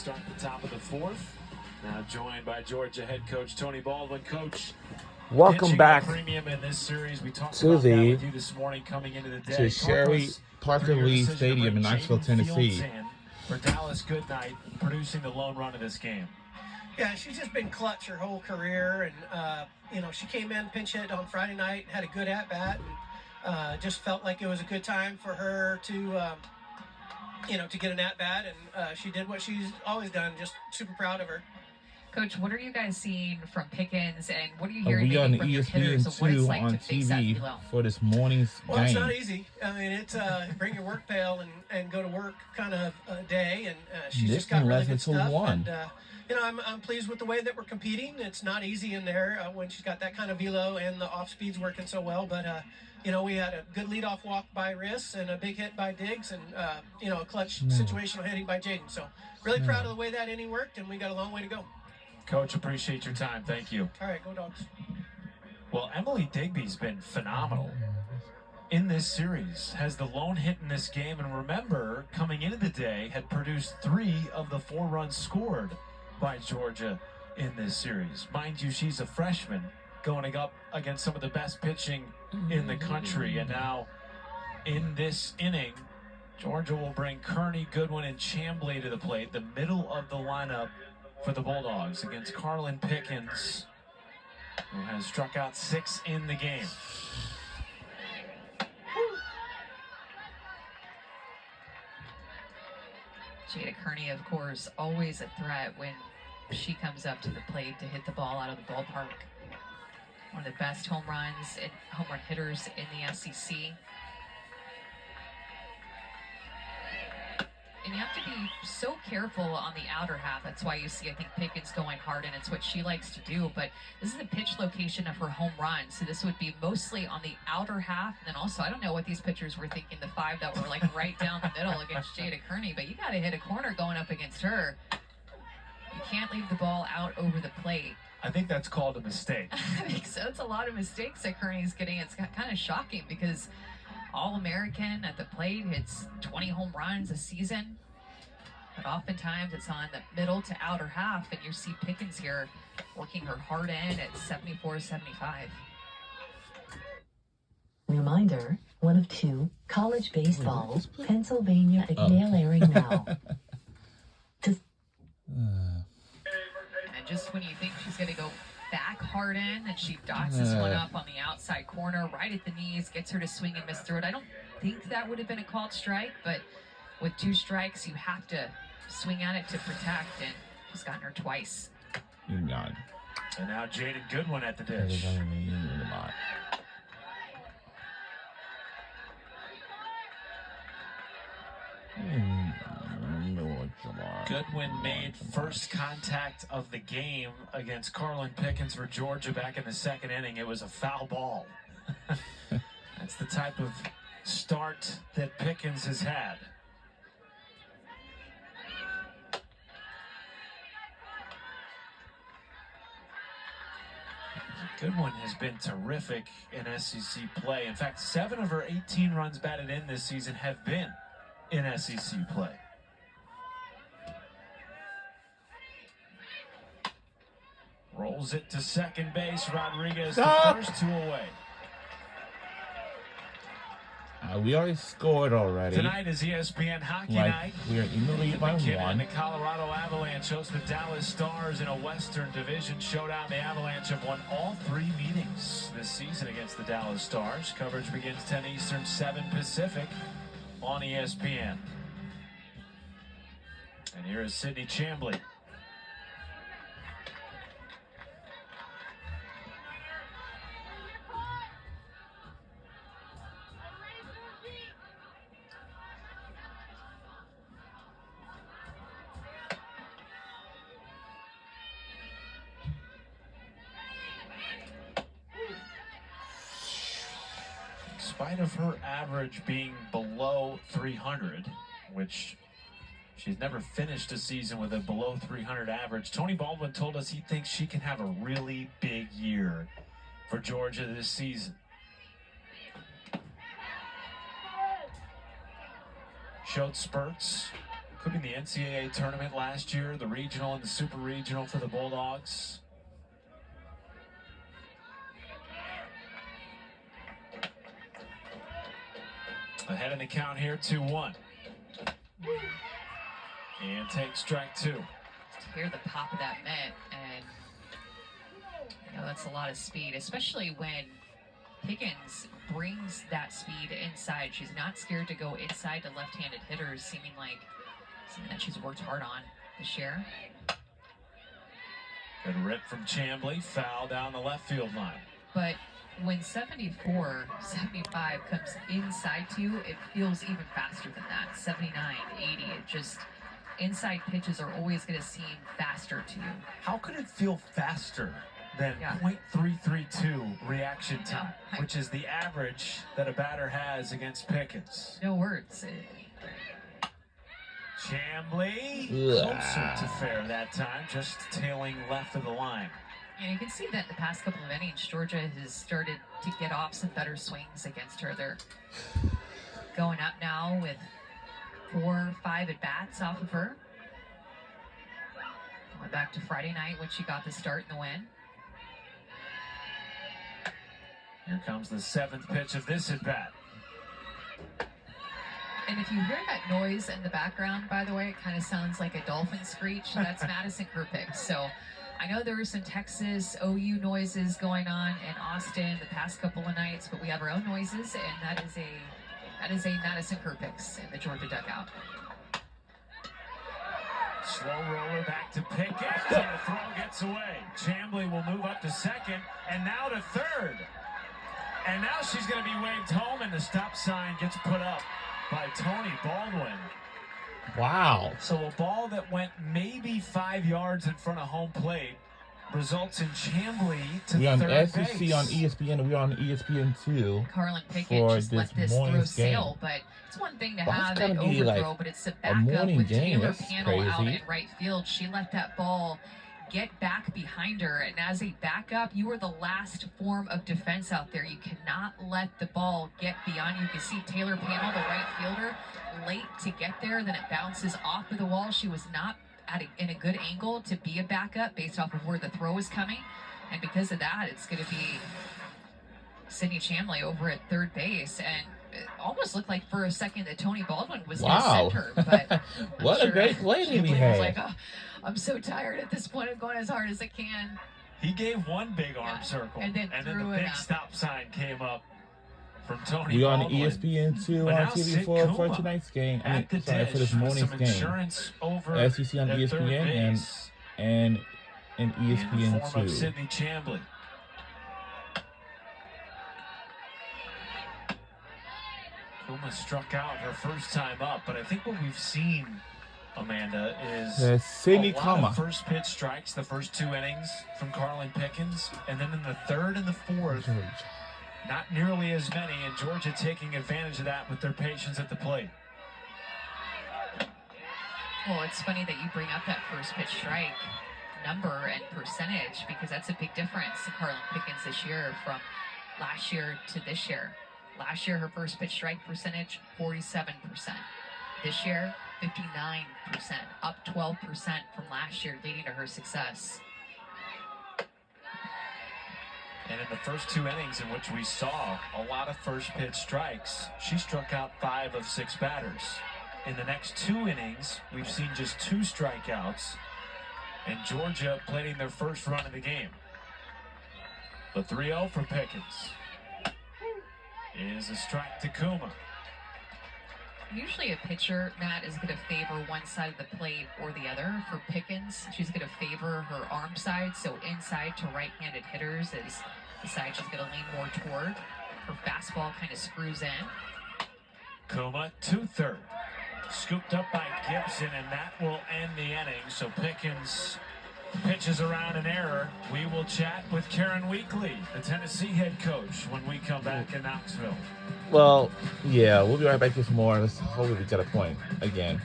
Start at the top of the fourth. Now joined by Georgia head coach Tony Baldwin. Coach, welcome back premium in this series. We talked to about that the with you this morning coming into the day. to Sherry Parker Lee Stadium in Knoxville, Tennessee. For Dallas Goodnight, producing the lone run of this game. Yeah, she's just been clutch her whole career, and she came in pinch hit on Friday night, had a good at bat, and just felt like it was a good time for her to to get an at bat, and she did what she's always done. Just super proud of her. Coach, what are you guys seeing from Pickens, and what are you hearing we on from your hitters of what it's like on to face that TV below? for this morning's Well, game. it's not easy. I mean, it's bring your work pail and go to work kind of day, and she's This just got really good stuff. one. And I'm pleased with the way that we're competing. It's not easy in there when she's got that kind of velo and the off speeds working so well, but we had a good leadoff walk by Riss and a big hit by Diggs, and a clutch situational hitting by Jaden. So really proud of the way that inning worked, and we got a long way to go. Coach, appreciate your time. Thank you. All right, go Dogs. Well, Emily Digby's been phenomenal in this series, has the lone hit in this game, and remember, coming into the day, had produced 3 of the 4 runs scored by Georgia in this series. Mind you, she's a freshman going up against some of the best pitching in the country, and now in this inning, Georgia will bring Kearney, Goodwin, and Chamblee to the plate, the middle of the lineup for the Bulldogs against Carlin Pickens, who has struck out 6 in the game. Jada Kearney, of course, always a threat when she comes up to the plate to hit the ball out of the ballpark. One of the best home run hitters in the SEC. And you have to be so careful on the outer half. That's why you see, I think, Pickens going hard, and it's what she likes to do. But this is the pitch location of her home run. So this would be mostly on the outer half. And then also, I don't know what these pitchers were thinking, the 5 that were like right down the middle against Jada Kearney. But you got to hit a corner going up against her. You can't leave the ball out over the plate. I think that's called a mistake. I think so. It's a lot of mistakes that Kearney's getting. It's kind of shocking because All-American at the plate hits 20 home runs a season. But oftentimes it's on the middle to outer half, and you see Pickens here working her hard end at 74-75. Reminder, 1 of 2, college baseball, Pennsylvania mail airing now. And just when you think she's going to go back hard in, and she dots this one up on the outside corner, right at the knees, gets her to swing and miss through it. I don't think that would have been a called strike, but with 2 strikes, you have to swing at it to protect, and she's gotten her twice. And now Jaden Goodwin at the dish. Goodwin made first contact of the game against Carlin Pickens for Georgia back in the 2nd inning. It was a foul ball. That's the type of start that Pickens has had. Goodwin has been terrific in SEC play. In fact, 7 of her 18 runs batted in this season have been in SEC play. Rolls it to second base. Rodriguez, the first 2 away. We already scored already. Tonight is ESPN Hockey Night. We are in the lead by 1. The Colorado Avalanche host the Dallas Stars in a Western Division showdown. The Avalanche have won all 3 meetings this season against the Dallas Stars. Coverage begins 10 Eastern, 7 Pacific on ESPN. And here is Sydney Chamblee. In spite of her average being below 300, which she's never finished a season with a below 300 average, Tony Baldwin told us he thinks she can have a really big year for Georgia this season. Showed spurts including the NCAA tournament last year, the regional and the super regional for the Bulldogs. Ahead in the count here, 2-1. And take strike 2. To hear the pop of that mitt, and that's a lot of speed, especially when Pickens brings that speed inside. She's not scared to go inside to left-handed hitters, seeming like something that she's worked hard on this year. Good rip from Chambly, foul down the left field line. But when 74, 75 comes inside to you, it feels even faster than that. 79, 80, it just, inside pitches are always going to seem faster to you. How could it feel faster than .332 reaction time, which is the average that a batter has against Pickens? No words. Chambly, closer to fair that time, just tailing left of the line. And you can see that the past couple of innings, Georgia has started to get off some better swings against her. They're going up now with 4 or 5 at-bats off of her. Going back to Friday night when she got the start and the win. Here comes the 7th pitch of this at-bat. And if you hear that noise in the background, by the way, it kind of sounds like a dolphin screech. That's Madison Krupik. So I know there were some Texas OU noises going on in Austin the past couple of nights, but we have our own noises, and that is a Madison Krupik's in the Georgia dugout. Slow roller back to Pickens, and the throw gets away. Chambly will move up to second, and now to third. And now she's going to be waved home, and the stop sign gets put up by Tony Baldwin. Wow. So a ball that went maybe 5 yards in front of home plate results in Chambly to we're on third SEC base. on ESPN, and we're on ESPN2. Carlin Pickett just let this throw sail, but it's one thing to have an overthrow, but it's a backup with Taylor Panel out in right field. She let that ball get back behind her, and as a backup, you are the last form of defense out there. You cannot let the ball get beyond you. You can see Taylor Panel, the right fielder, late to get there, then it bounces off of the wall. She was not in a good angle to be a backup based off of where the throw is coming, and because of that, it's going to be Sydney Chambly over at third base, and it almost looked like for a second that Tony Baldwin was going to send her, but what a great play that he had. Was like, oh, I'm so tired at this point of going as hard as I can. He gave one big arm circle, and then the big stop sign came up from Tony We're on Baldwin. ESPN2 on TV for tonight's game. For this morning's game. SEC on ESPN and ESPN2. Sydney Chambly. Kuma struck out her first time up, but I think what we've seen, Amanda, is Sydney a lot of first pitch strikes the first 2 innings from Carlin Pickens, and then in the 3rd and the 4th, not nearly as many, and Georgia taking advantage of that with their patience at the plate. Well, it's funny that you bring up that first pitch strike number and percentage, because that's a big difference in Carlin Pickens this year from last year to this year. Last year, her first pitch strike percentage, 47%. This year, 59%, up 12% from last year, leading to her success. And in the first 2 innings in which we saw a lot of first pitch strikes, she struck out 5 of 6 batters. In the next 2 innings, we've seen just 2 strikeouts, and Georgia plating their first run of the game. The 3-0 for Pickens is a strike to Kuma. Usually a pitcher, Matt, is going to favor one side of the plate or the other. For Pickens, she's going to favor her arm side, so inside to right-handed hitters is the side she's going to lean more toward. Her fastball kind of screws in. Kuma to third. Scooped up by Gibson, and that will end the inning. So Pickens pitches around an error. We will chat with Karen Weekly, the Tennessee head coach, when we come back in Knoxville. Well, yeah, we'll be right back with more. Let's hopefully we got a point again.